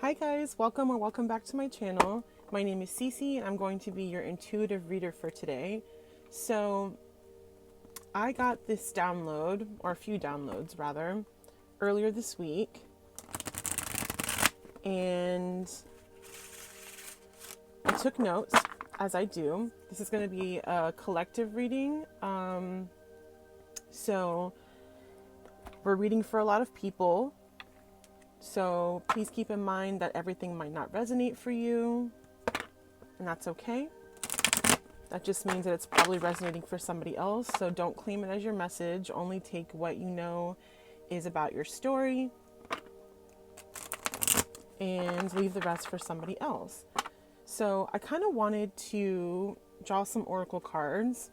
Hi guys, welcome or welcome back to my channel. My name is Cece and I'm going to be your intuitive reader for today. So I got this download, or a few downloads rather, earlier this week, and I took notes as I do. This is going to be a collective reading. So we're reading for a lot of people. So please keep in mind that everything might not resonate for you, and that's okay. That just means that it's probably resonating for somebody else. So don't claim it as your message. Only take what you know is about your story and leave the rest for somebody else. So I kind of wanted to draw some oracle cards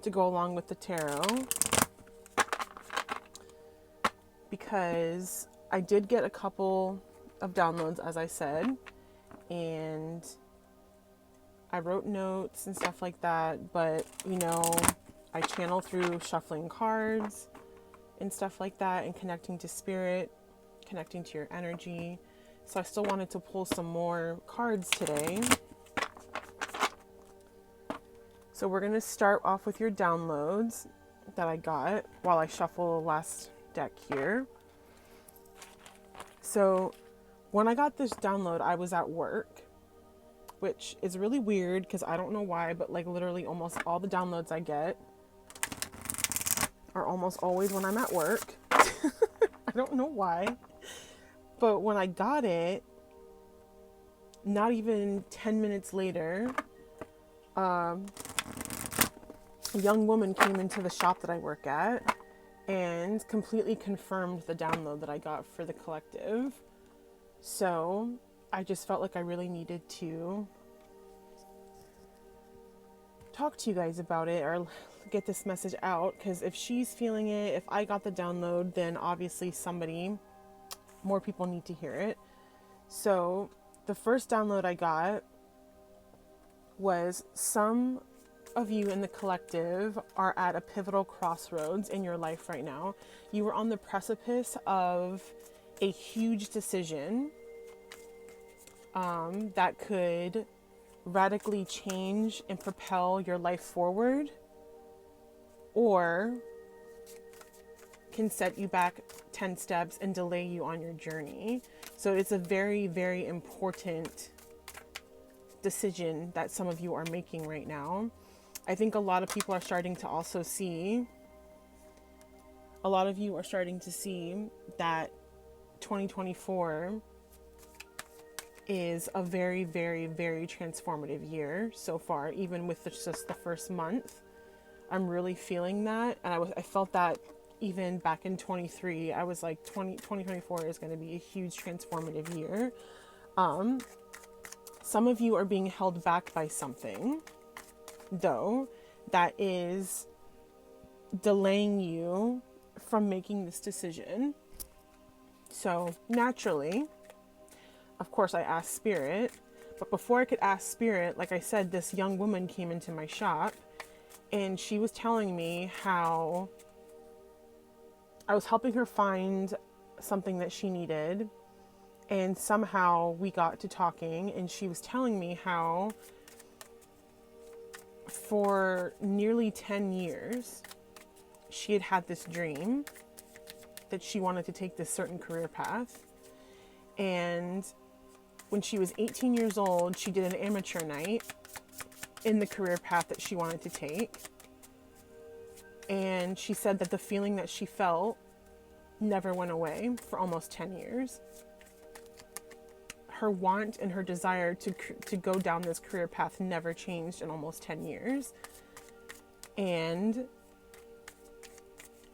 to go along with the tarot because I did get a couple of downloads, as I said, and I wrote notes and stuff like that, but I channel through shuffling cards and stuff like that and connecting to spirit, connecting to your energy. So I still wanted to pull some more cards today. So we're going to start off with your downloads that I got while I shuffle the last deck here. So when I got this download, I was at work, which is really weird because I don't know why, but like literally almost all the downloads I get are almost always when I'm at work. I don't know why. But when I got it, not even 10 minutes later, a young woman came into the shop that I work at and completely confirmed the download that I got for the collective. So I just felt like I really needed to talk to you guys about it or get this message out, because if she's feeling it, if I got the download, then obviously more people need to hear it. So the first download I got was some of you in the collective are at a pivotal crossroads in your life right now. You are on the precipice of a huge decision that could radically change and propel your life forward, or can set you back 10 steps and delay you on your journey. So it's a very, very important decision that some of you are making right now. I think a lot of people are starting to also see, a lot of you are starting to see that 2024 is a very, very, very transformative year so far, even with just the first month. I'm really feeling that. And I felt that even back in 23, I was like 2024 is going to be a huge transformative year. Some of you are being held back by something, though, that is delaying you from making this decision. So naturally, of course, I asked Spirit, but before I could ask Spirit, like I said, this young woman came into my shop and she was telling me how I was helping her find something that she needed. And somehow we got to talking, and she was telling me how for nearly 10 years, she had had this dream that she wanted to take this certain career path. And when she was 18 years old, she did an amateur night in the career path that she wanted to take. And she said that the feeling that she felt never went away for almost 10 years. Her want and her desire to go down this career path never changed in almost 10 years. And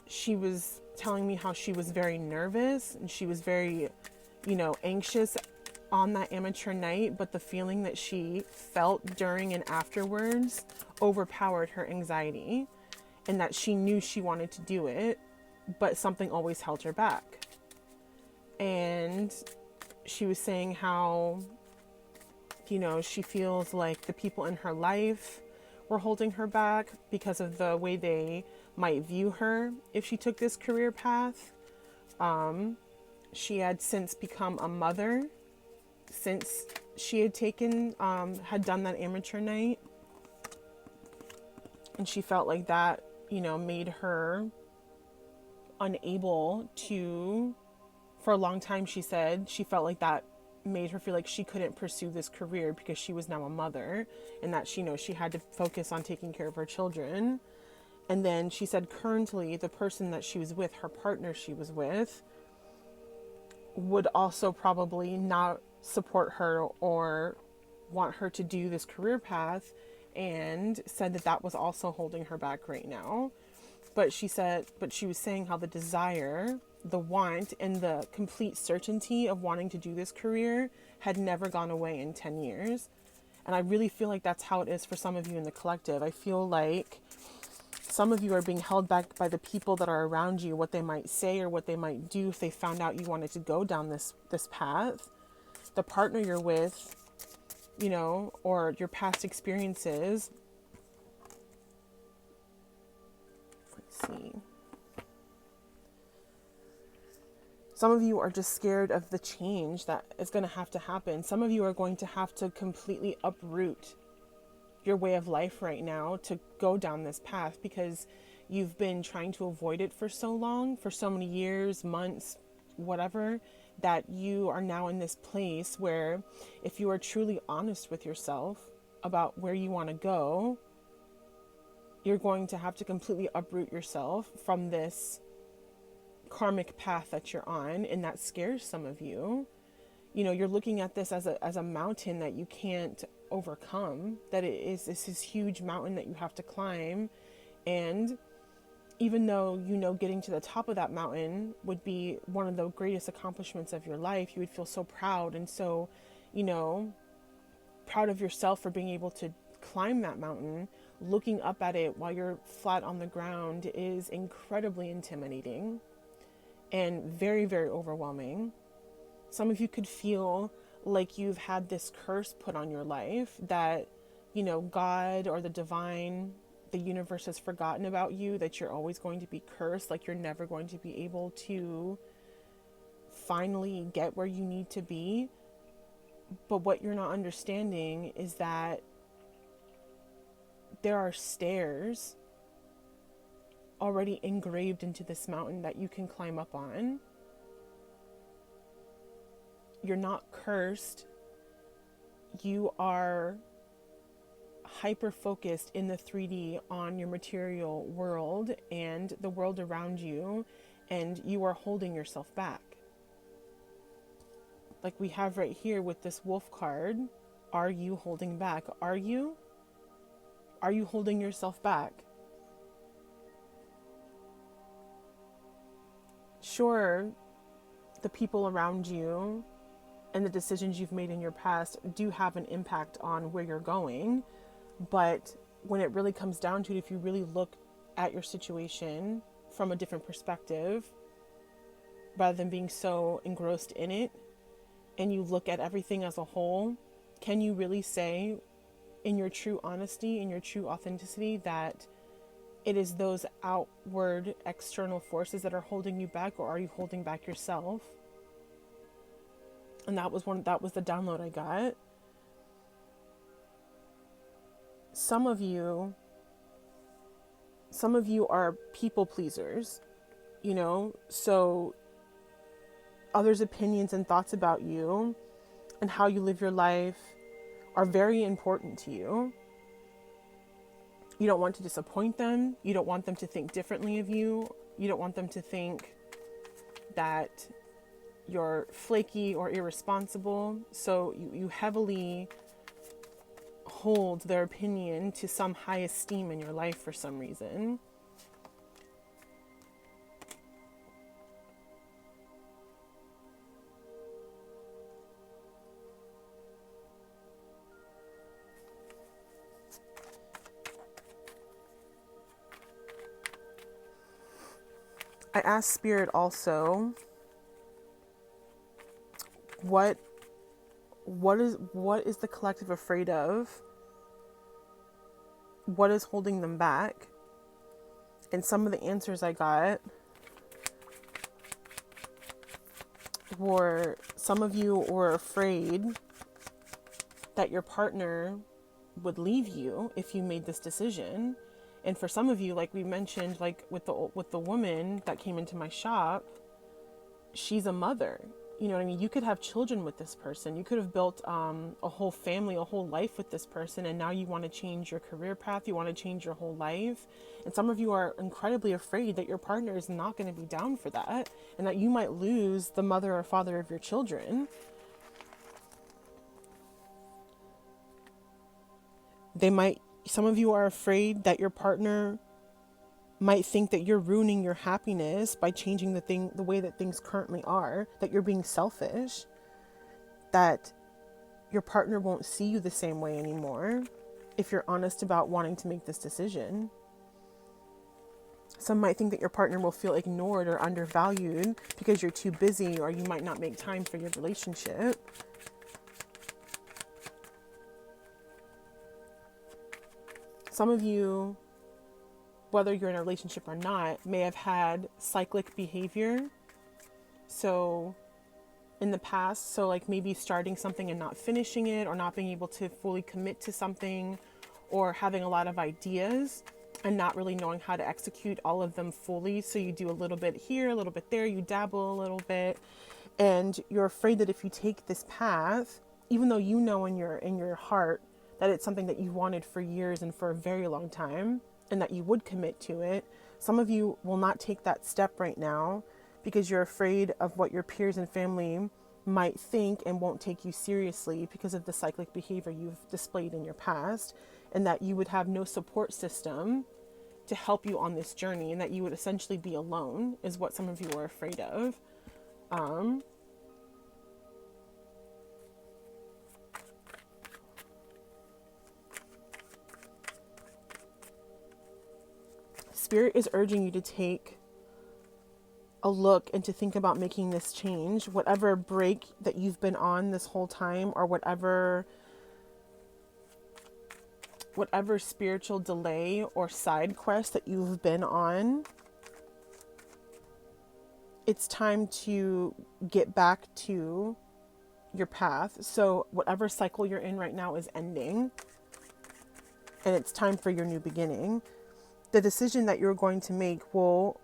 she was telling me how she was very nervous and she was very, anxious on that amateur night, but the feeling that she felt during and afterwards overpowered her anxiety, and that she knew she wanted to do it, but something always held her back. And she was saying how, she feels like the people in her life were holding her back because of the way they might view her if she took this career path. She had since become a mother since she had taken, had done that amateur night, and she felt like that, you know, made her unable to, for a long time, she said, she felt like that made her feel like she couldn't pursue this career because she was now a mother, and that she, you know, she had to focus on taking care of her children. And then she said currently the person that she was with, her partner she was with, would also probably not support her or want her to do this career path, and said that that was also holding her back right now. But she said, but she was saying how the desire, the want, and the complete certainty of wanting to do this career had never gone away in 10 years. And I really feel like that's how it is for some of you in the collective. I feel like some of you are being held back by the people that are around you, what they might say or what they might do if they found out you wanted to go down this path. The partner you're with, you know, or your past experiences. Let's see. Some of you are just scared of the change that is going to have to happen. Some of you are going to have to completely uproot your way of life right now to go down this path, because you've been trying to avoid it for so long, for so many years, months, whatever, that you are now in this place where if you are truly honest with yourself about where you want to go, you're going to have to completely uproot yourself from this karmic path that you're on, and that scares some of you. You know, you're looking at this as a mountain that you can't overcome, that it is this huge mountain that you have to climb. And even though, you know, getting to the top of that mountain would be one of the greatest accomplishments of your life, you would feel so proud and so, you know, proud of yourself for being able to climb that mountain. Looking up at it while you're flat on the ground is incredibly intimidating and very, very overwhelming. Some of you could feel like you've had this curse put on your life, that, you know, God or the divine, the universe has forgotten about you, that you're always going to be cursed, like you're never going to be able to finally get where you need to be. But what you're not understanding is that there are stairs already engraved into this mountain that you can climb up on. You're not cursed. You are hyper focused in the 3D on your material world and the world around you, and you are holding yourself back. Like we have right here with this wolf card. Are you holding back? Are you holding yourself back? Sure, the people around you and the decisions you've made in your past do have an impact on where you're going. But when it really comes down to it, if you really look at your situation from a different perspective, rather than being so engrossed in it, and you look at everything as a whole, can you really say in your true honesty, in your true authenticity, that it is those outward external forces that are holding you back, or are you holding back yourself? And that was the download I got. Some of you are people pleasers, you know, so others' opinions and thoughts about you and how you live your life are very important to you. You don't want to disappoint them. You don't want them to think differently of you. You don't want them to think that you're flaky or irresponsible. So you heavily hold their opinion to some high esteem in your life for some reason. I asked Spirit also, what is the collective afraid of? What is holding them back? And some of the answers I got some of you were afraid that your partner would leave you if you made this decision. And for some of you, like we mentioned, like with the woman that came into my shop, she's a mother. You know what I mean? You could have children with this person. You could have built a whole family, a whole life with this person. And now you want to change your career path. You want to change your whole life. And some of you are incredibly afraid that your partner is not going to be down for that. And that you might lose the mother or father of your children. Some of you are afraid that your partner might think that you're ruining your happiness by changing the way that things currently are, that you're being selfish, that your partner won't see you the same way anymore if you're honest about wanting to make this decision. Some might think that your partner will feel ignored or undervalued because you're too busy, or you might not make time for your relationship. Some of you, whether you're in a relationship or not, may have had cyclic behavior. So in the past, so like maybe starting something and not finishing it, or not being able to fully commit to something, or having a lot of ideas and not really knowing how to execute all of them fully. So you do a little bit here, a little bit there, you dabble a little bit, and you're afraid that if you take this path, even though you know in your heart that it's something that you wanted for years and for a very long time, and that you would commit to it, some of you will not take that step right now because you're afraid of what your peers and family might think and won't take you seriously because of the cyclic behavior you've displayed in your past, and that you would have no support system to help you on this journey, and that you would essentially be alone is what some of you are afraid of. Spirit is urging you to take a look and to think about making this change, whatever break that you've been on this whole time, or whatever spiritual delay or side quest that you've been on. It's time to get back to your path. So whatever cycle you're in right now is ending, and it's time for your new beginning. The decision that you're going to make will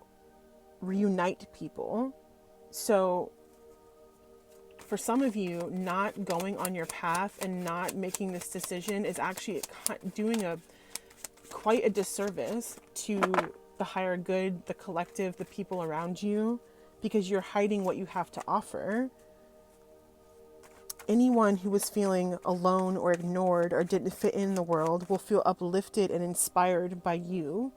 reunite people. So for some of you, not going on your path and not making this decision is actually doing quite a disservice to the higher good, the collective, the people around you, because you're hiding what you have to offer. Anyone who was feeling alone or ignored or didn't fit in the world will feel uplifted and inspired by you.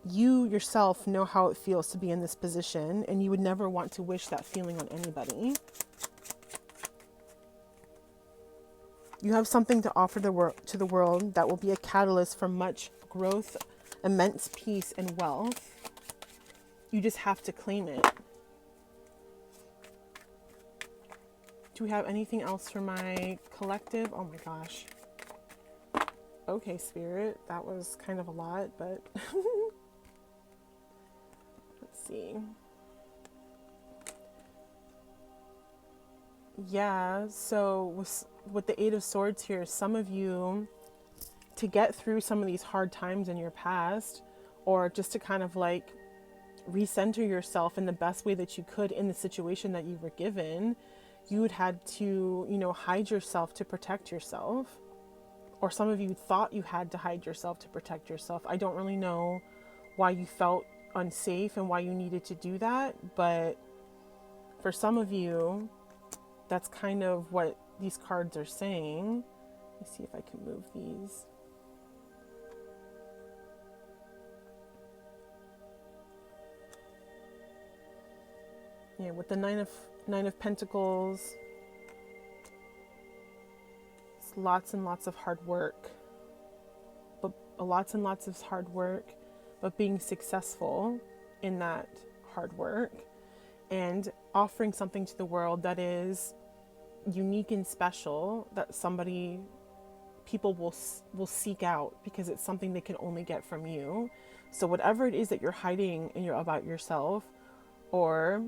You yourself know how it feels to be in this position, and you would never want to wish that feeling on anybody. You have something to offer to the world that will be a catalyst for much growth, immense peace, and wealth. You just have to claim it. Do we have anything else for my collective? Oh my gosh. Okay, Spirit, that was kind of a lot, but let's see. Yeah, so with the Eight of Swords here, some of you, to get through some of these hard times in your past, or just to kind of like recenter yourself in the best way that you could in the situation that you were given, you would had to, hide yourself to protect yourself. Or some of you thought you had to hide yourself to protect yourself. I don't really know why you felt unsafe and why you needed to do that, but for some of you, that's kind of what these cards are saying. Let me see if I can move these. Yeah, with the Nine of Pentacles, it's lots and lots of hard work, but lots and lots of hard work, but being successful in that hard work and offering something to the world that is unique and special, that people will seek out because it's something they can only get from you. So whatever it is that you're hiding about yourself, or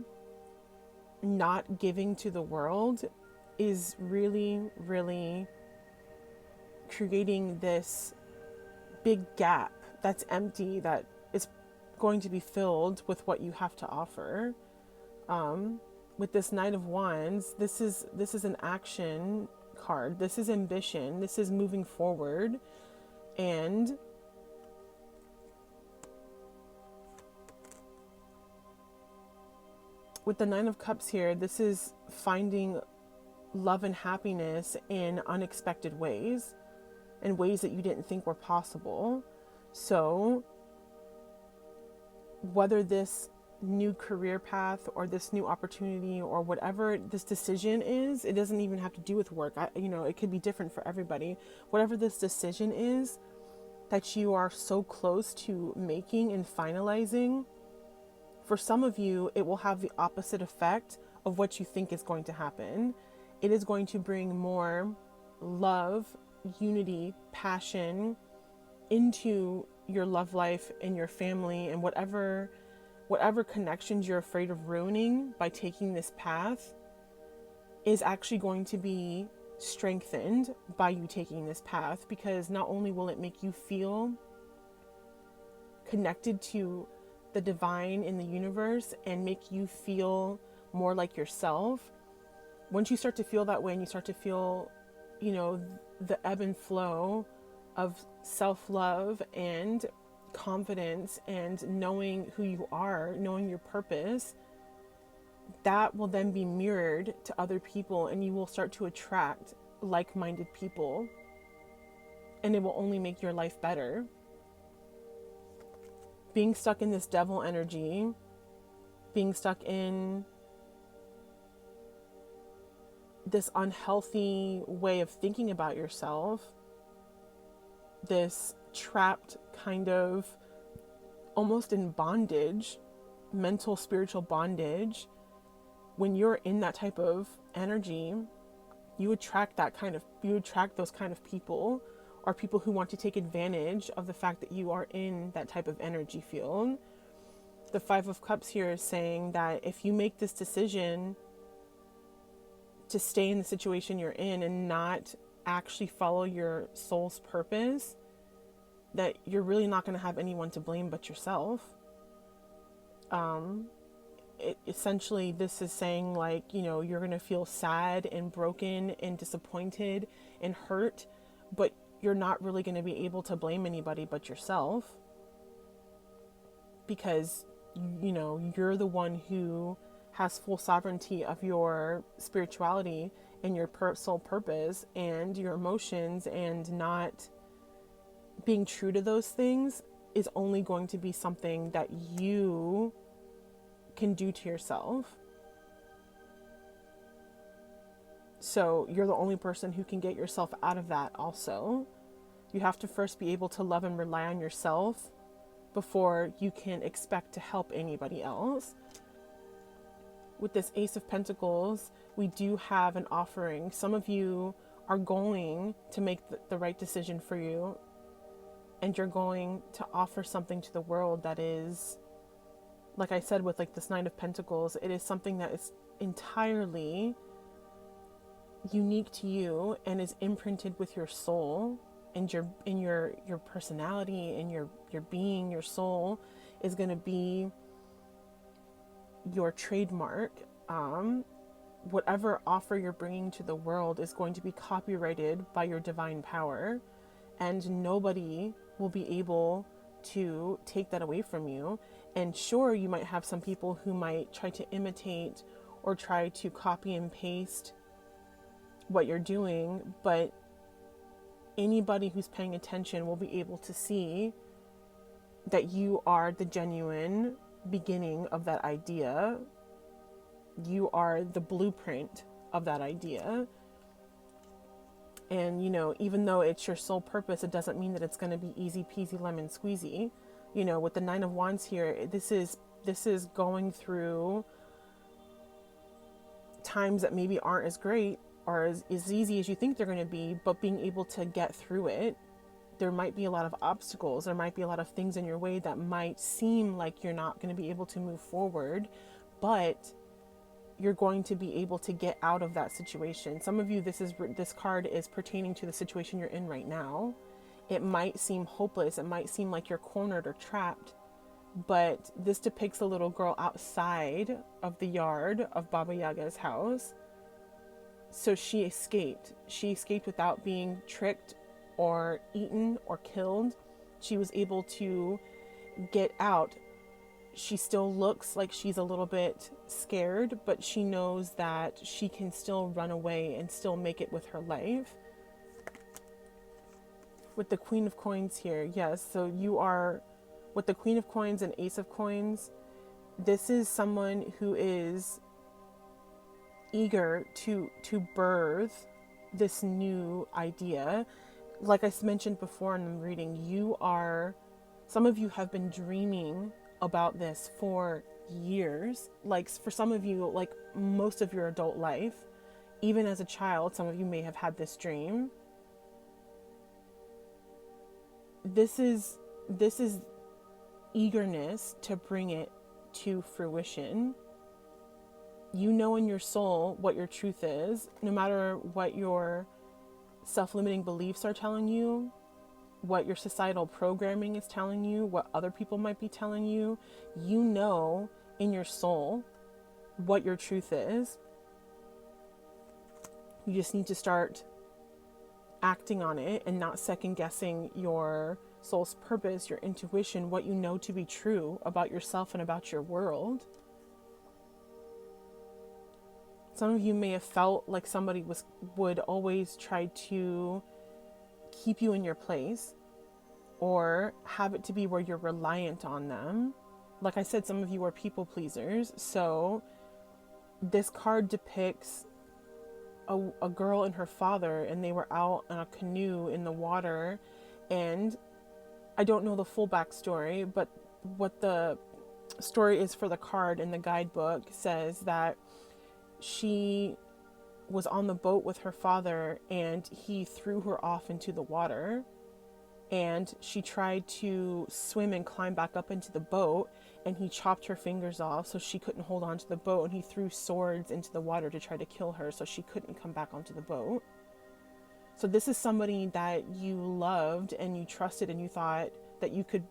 not giving to the world is really, really creating this big gap that's empty, that is going to be filled with what you have to offer. With this Knight of Wands, this is an action card. This is ambition. This is moving forward. And with the Nine of Cups here, this is finding love and happiness in unexpected ways, in ways that you didn't think were possible. So whether this new career path or this new opportunity or whatever this decision is, it doesn't even have to do with work. It could be different for everybody. Whatever this decision is that you are so close to making and finalizing, for some of you, it will have the opposite effect of what you think is going to happen. It is going to bring more love, unity, passion into your love life and your family, and whatever connections you're afraid of ruining by taking this path is actually going to be strengthened by you taking this path, because not only will it make you feel connected to the divine in the universe and make you feel more like yourself. Once you start to feel that way and you start to feel, the ebb and flow of self-love and confidence and knowing who you are, knowing your purpose, that will then be mirrored to other people, and you will start to attract like-minded people, and it will only make your life better. Being stuck in this devil energy, being stuck in this unhealthy way of thinking about yourself, this trapped kind of almost in bondage, mental, spiritual bondage, when you're in that type of energy, you attract those kind of people, or people who want to take advantage of the fact that you are in that type of energy field. The Five of Cups here is saying that if you make this decision to stay in the situation you're in and not actually follow your soul's purpose, that you're really not going to have anyone to blame but yourself. Essentially, this is saying, you're going to feel sad and broken and disappointed and hurt, but you're not really going to be able to blame anybody but yourself, because you're the one who has full sovereignty of your spirituality and your soul purpose and your emotions, and not being true to those things is only going to be something that you can do to yourself. So you're the only person who can get yourself out of that also. You have to first be able to love and rely on yourself before you can expect to help anybody else. With this Ace of Pentacles, we do have an offering. Some of you are going to make the right decision for you, and you're going to offer something to the world that is, like I said, with this Nine of Pentacles, it is something that is entirely unique to you and is imprinted with your soul and your personality and your being. Your soul is going to be your trademark. Whatever offer you're bringing to the world is going to be copyrighted by your divine power, and nobody will be able to take that away from you. And sure, you might have some people who might try to imitate or try to copy and paste what you're doing, but anybody who's paying attention will be able to see that you are the genuine beginning of that idea. You are the blueprint of that idea. And, even though it's your sole purpose, it doesn't mean that it's going to be easy peasy lemon squeezy. With the Nine of Wands here, this is going through times that maybe aren't as great or as easy as you think they're going to be, but being able to get through it. There might be a lot of obstacles. There might be a lot of things in your way that might seem like you're not going to be able to move forward, but you're going to be able to get out of that situation. Some of you, this card is pertaining to the situation you're in right now. It might seem hopeless. It might seem like you're cornered or trapped, but this depicts a little girl outside of the yard of Baba Yaga's house. So she escaped. She escaped without being tricked or eaten or killed. She was able to get out. She still looks like she's a little bit scared, but she knows that she can still run away and still make it with her life. With the Queen of Coins here, yes, so you are, with the Queen of Coins and Ace of Coins, this is someone who is eager to birth this new idea. Like I mentioned before in the reading, some of you have been dreaming about this for years. Like for some of you, like most of your adult life, even as a child, some of you may have had this dream. This is eagerness to bring it to fruition. You know in your soul what your truth is, no matter what your self-limiting beliefs are telling you, what your societal programming is telling you, what other people might be telling you. You know in your soul what your truth is. You just need to start acting on it and not second guessing your soul's purpose, your intuition, what you know to be true about yourself and about your world. Some of you may have felt like somebody would always try to keep you in your place or have it to be where you're reliant on them. Like I said, some of you are people pleasers. So this card depicts a girl and her father, and they were out on a canoe in the water. And I don't know the full backstory, but what the story is for the card in the guidebook says that she was on the boat with her father and he threw her off into the water, and she tried to swim and climb back up into the boat, and he chopped her fingers off so she couldn't hold on to the boat, and he threw swords into the water to try to kill her so she couldn't come back onto the boat. So this is somebody that you loved and you trusted and you thought that you could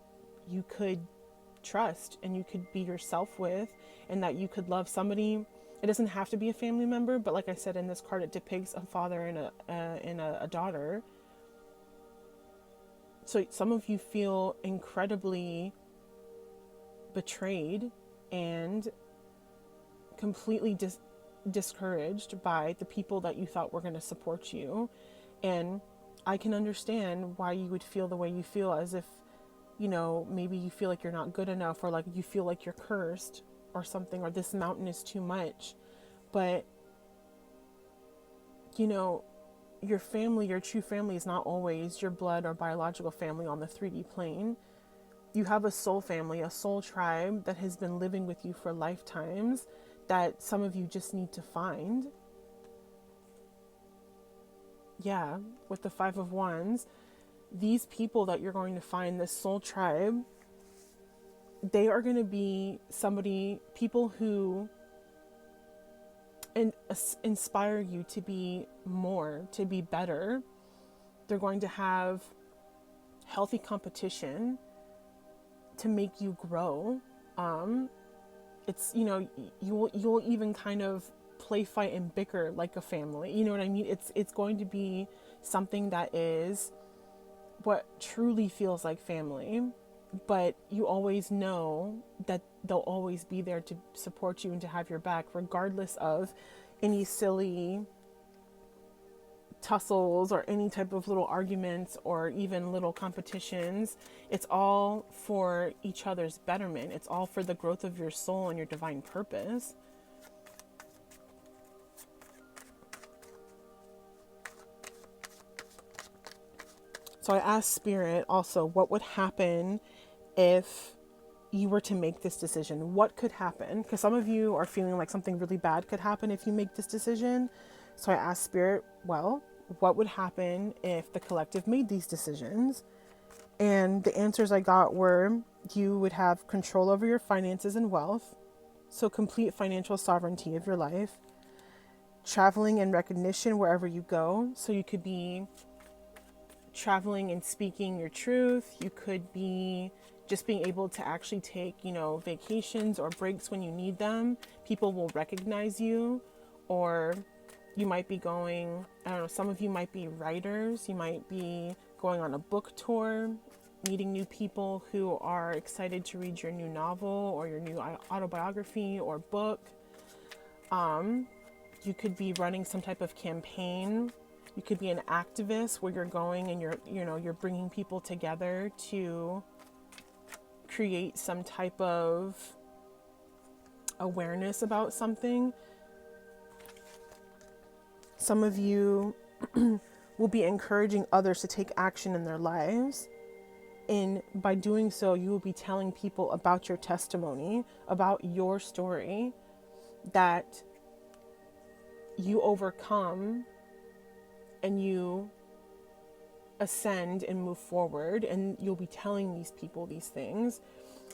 trust and you could be yourself with, and that you could love somebody. It doesn't have to be a family member, but like I said, in this card, it depicts a father and a daughter. So some of you feel incredibly betrayed and completely discouraged by the people that you thought were going to support you. And I can understand why you would feel the way you feel, as if, you know, maybe you feel like you're not good enough, or like you feel like you're cursed or something, or this mountain is too much. But, you know, your family, your true family, is not always your blood or biological family on the 3D plane. You have a soul family, a soul tribe that has been living with you for lifetimes, that some of you just need to find. Yeah, with the 5 of Wands, these people that you're going to find, this soul tribe, they are going to be people who inspire you to be more, to be better. They're going to have healthy competition to make you grow. It's, you know, you'll even kind of play, fight, and bicker like a family. You know what I mean? It's going to be something that is what truly feels like family, but you always know that they'll always be there to support you and to have your back, regardless of any silly tussles or any type of little arguments or even little competitions. It's all for each other's betterment. It's all for the growth of your soul and your divine purpose. So I asked Spirit also, what would happen if you were to make this decision? What could happen? Because some of you are feeling like something really bad could happen if you make this decision. So I asked Spirit, well, what would happen if the collective made these decisions? And the answers I got were, you would have control over your finances and wealth. So complete financial sovereignty of your life. Traveling and recognition wherever you go. So you could be traveling and speaking your truth. You could be just being able to actually take, vacations or breaks when you need them. People will recognize you. Or you might be going, I don't know, some of you might be writers. You might be going on a book tour, meeting new people who are excited to read your new novel or your new autobiography or book. You could be running some type of campaign. You could be an activist where you're going and you're bringing people together to create some type of awareness about something. Some of you will be encouraging others to take action in their lives. And by doing so, you will be telling people about your testimony, about your story, that you overcome and you ascend and move forward, and you'll be telling these people these things.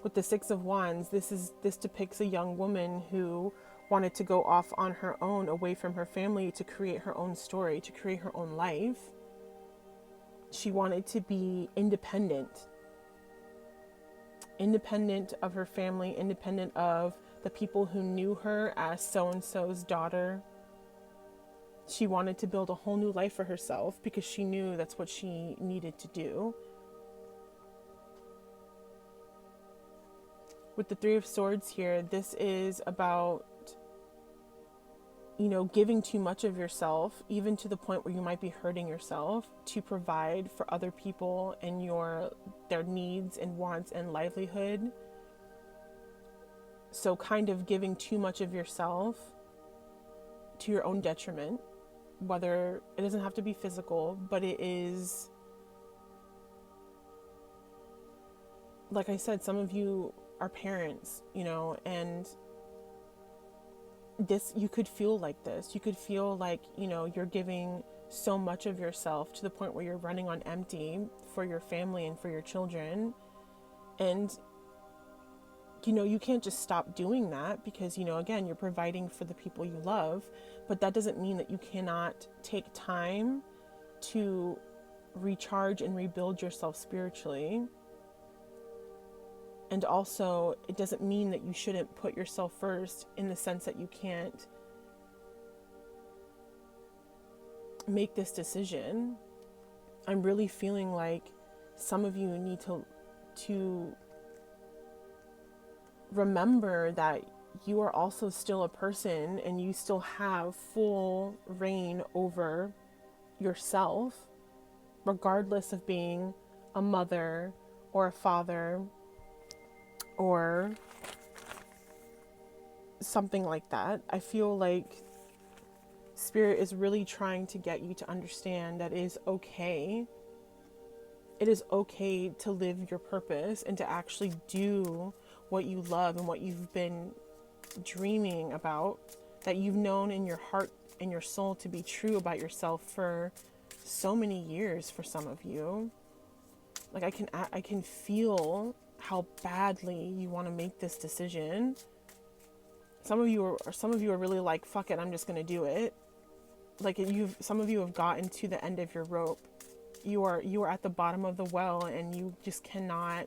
With the Six of Wands, this depicts a young woman who wanted to go off on her own, away from her family, to create her own story, to create her own life. She wanted to be independent of her family, independent of the people who knew her as so-and-so's daughter. She wanted to build a whole new life for herself because she knew that's what she needed to do. With the Three of Swords here, this is about, giving too much of yourself, even to the point where you might be hurting yourself, to provide for other people and their needs and wants and livelihood. So kind of giving too much of yourself to your own detriment. Whether it doesn't have to be physical, but it is, like I said, some of you are parents, and you could feel like this. You could feel like, you're giving so much of yourself to the point where you're running on empty for your family and for your children. And, you can't just stop doing that because, again, you're providing for the people you love. But that doesn't mean that you cannot take time to recharge and rebuild yourself spiritually. And also, it doesn't mean that you shouldn't put yourself first, in the sense that you can't make this decision. I'm really feeling like some of you need to remember that you are also still a person and you still have full reign over yourself, regardless of being a mother or a father or something like that. I feel like Spirit is really trying to get you to understand that it is okay. It is okay to live your purpose and to actually do what you love and what you've been dreaming about, that you've known in your heart and your soul to be true about yourself for so many years. For some of you, like I can feel how badly you want to make this decision. Some of you are really like, fuck it, I'm just gonna do it. Like some of you have gotten to the end of your rope. You are at the bottom of the well and you just cannot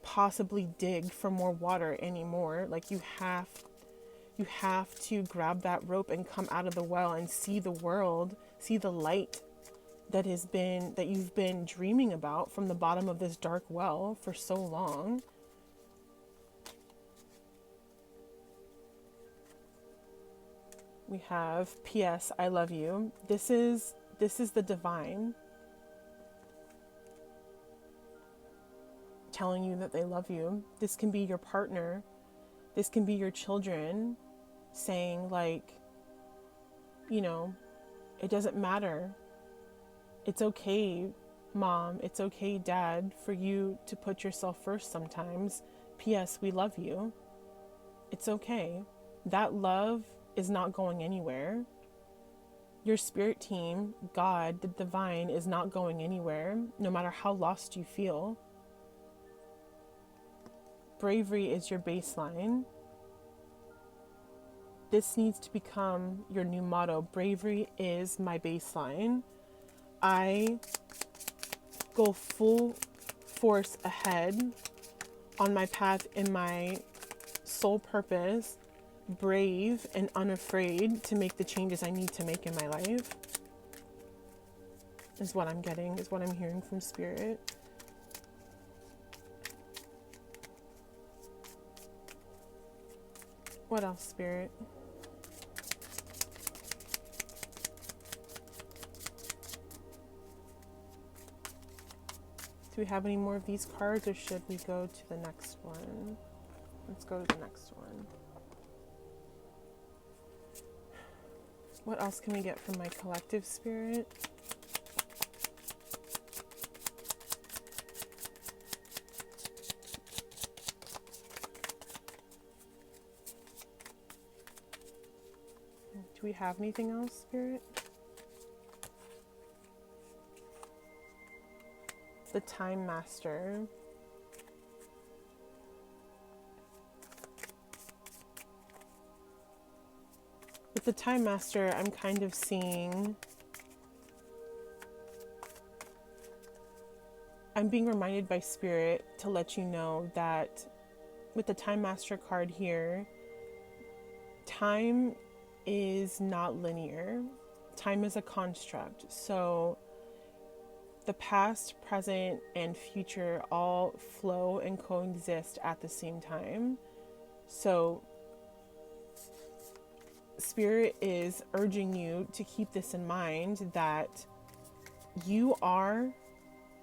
possibly dig for more water anymore. Like you have to grab that rope and come out of the well and see the world, see the light that you've been dreaming about from the bottom of this dark well for so long. We have P.S. I love you. This is the divine telling you that they love you. This can be your partner. This can be your children saying, like, it doesn't matter. It's okay, Mom. It's okay, Dad, for you to put yourself first sometimes. P.S. We love you. It's okay. That love is not going anywhere. Your spirit team, God, the divine, is not going anywhere, no matter how lost you feel. Bravery is your baseline. this needs to become your new motto. Bravery is my baseline. I go full force ahead on my path in my soul purpose, brave and unafraid to make the changes I need to make in my life, is what I'm getting, is what I'm hearing from Spirit. What else, Spirit? Do we have any more of these cards, or should we go to the next one? Let's go to the next one. What else can we get from my collective, Spirit? Do we have anything else, Spirit? The Time Master. With the Time Master, I'm kind of seeing, I'm being reminded by Spirit to let you know that with the Time Master card here, time is not linear. Time is a construct. So the past, present, and future all flow and coexist at the same time. So Spirit is urging you to keep this in mind, that you are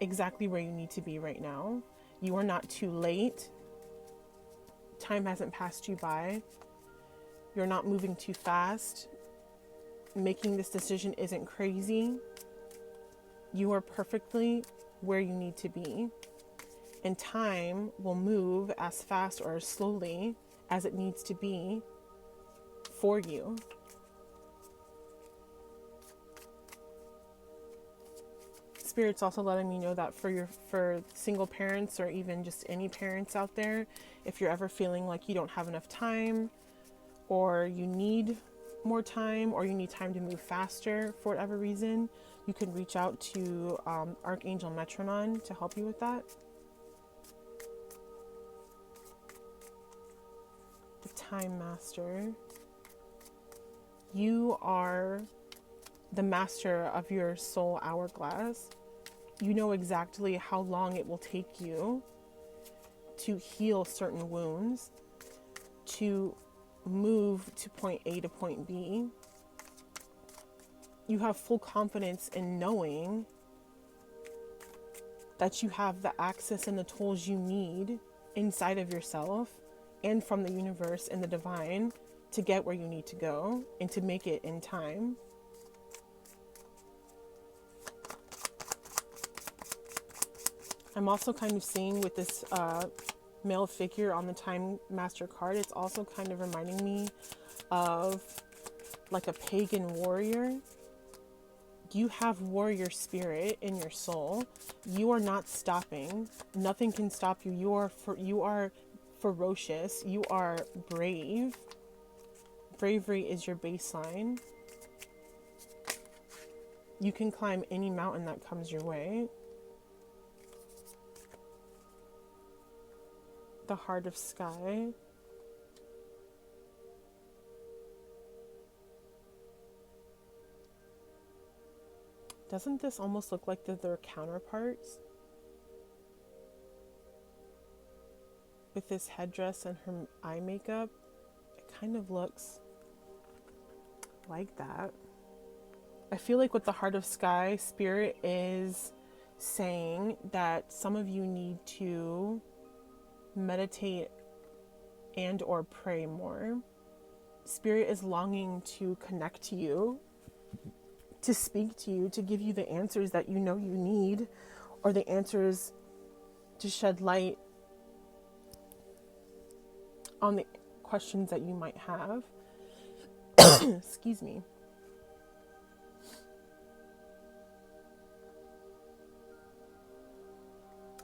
exactly where you need to be right now. You are not too late. Time hasn't passed you by. You're not moving too fast. Making this decision isn't crazy. You are perfectly where you need to be. And time will move as fast or as slowly as it needs to be for you. Spirit's also letting me know that for single parents, or even just any parents out there, if you're ever feeling like you don't have enough time, or you need more time, or you need time to move faster for whatever reason, you can reach out to Archangel Metronon to help you with that. The Time Master. You are the master of your soul hourglass. You know exactly how long it will take you to heal certain wounds, to move to point A to point B. You have full confidence in knowing that you have the access and the tools you need inside of yourself and from the universe and the divine to get where you need to go and to make it in time. I'm also kind of seeing with this male figure on the Time Master card, it's also kind of reminding me of like a pagan warrior. You have warrior spirit in your soul. You are not stopping. Nothing can stop you. You are ferocious. You are brave. Bravery is your baseline. You can climb any mountain that comes your way. The Heart of Sky. Doesn't this almost look like their counterparts? With this headdress and her eye makeup, it kind of looks like that. I feel like with the Heart of Sky, Spirit is saying that some of you need to meditate and or pray more. Spirit is longing to connect to you, to speak to you, to give you the answers that you know you need, or the answers to shed light on the questions that you might have. Excuse me.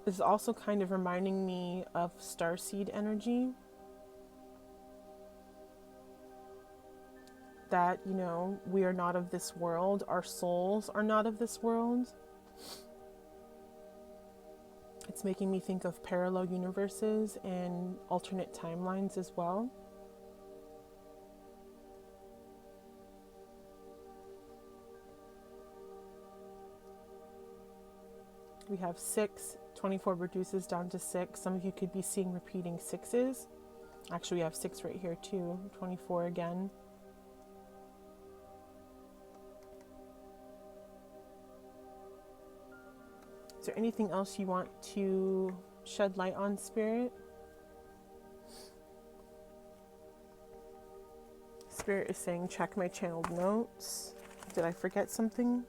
This is also kind of reminding me of starseed energy. that, you know, we are not of this world. Our souls are not of this world. It's making me think of parallel universes and alternate timelines as well. We have 6, 24 reduces down to 6. Some of you could be seeing repeating 6s. Actually, we have 6 right here too, 24 again. Is there anything else you want to shed light on, Spirit? Spirit is saying, check my channeled notes. Did I forget something?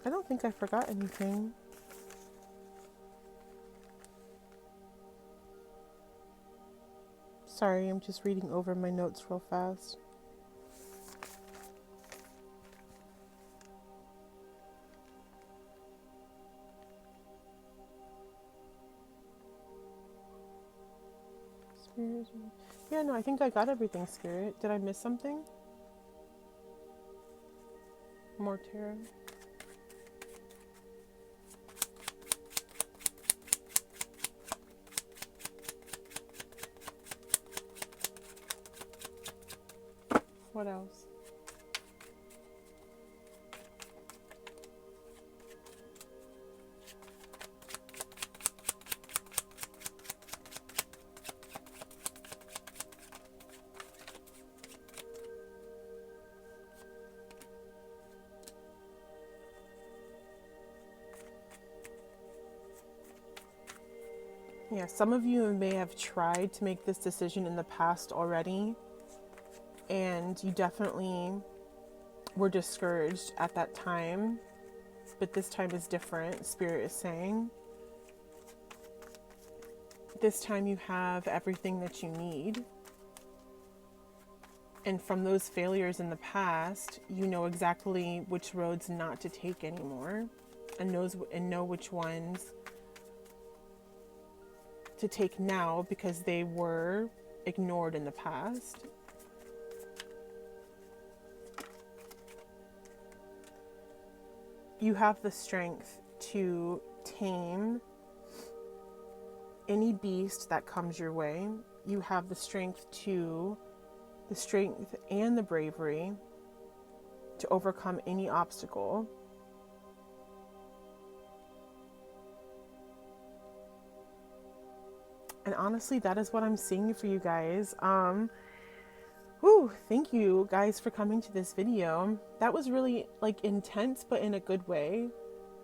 I don't think I forgot anything. Sorry, I'm just reading over my notes real fast. Spirit. Yeah, no, I think I got everything, Spirit. Did I miss something? More tarot. What else? Yeah, some of you may have tried to make this decision in the past already, and you definitely were discouraged at that time, but this time is different, Spirit is saying. This time you have everything that you need. And from those failures in the past, you know exactly which roads not to take anymore, and know which ones to take now because they were ignored in the past. You have the strength to tame any beast that comes your way. You have the strength and the bravery to overcome any obstacle. And honestly, that is what I'm seeing for you guys. Thank you guys for coming to this video. That was really like intense, but in a good way.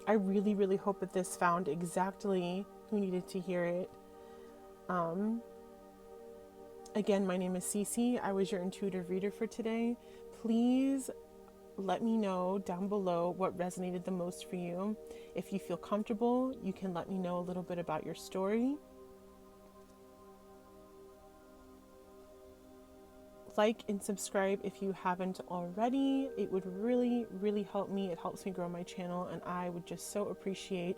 I really, really hope that this found exactly who needed to hear it. Again, my name is Cece. I was your intuitive reader for today. Please let me know down below what resonated the most for you. If you feel comfortable, you can let me know a little bit about your story. Like and subscribe if you haven't already. It would really, really help me. It helps me grow my channel, and I would just so appreciate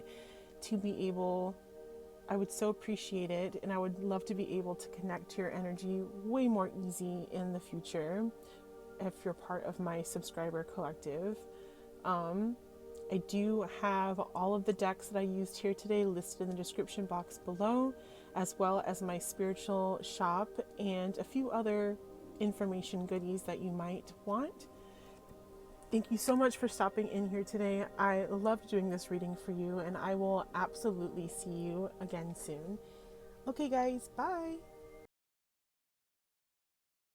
I would so appreciate it, and I would love to be able to connect to your energy way more easy in the future if you're part of my subscriber collective. I do have all of the decks that I used here today listed in the description box below, as well as my spiritual shop and a few other information goodies that you might want. Thank you so much for stopping in here today. I loved doing this reading for you, and I will absolutely see you again soon. Okay guys, bye.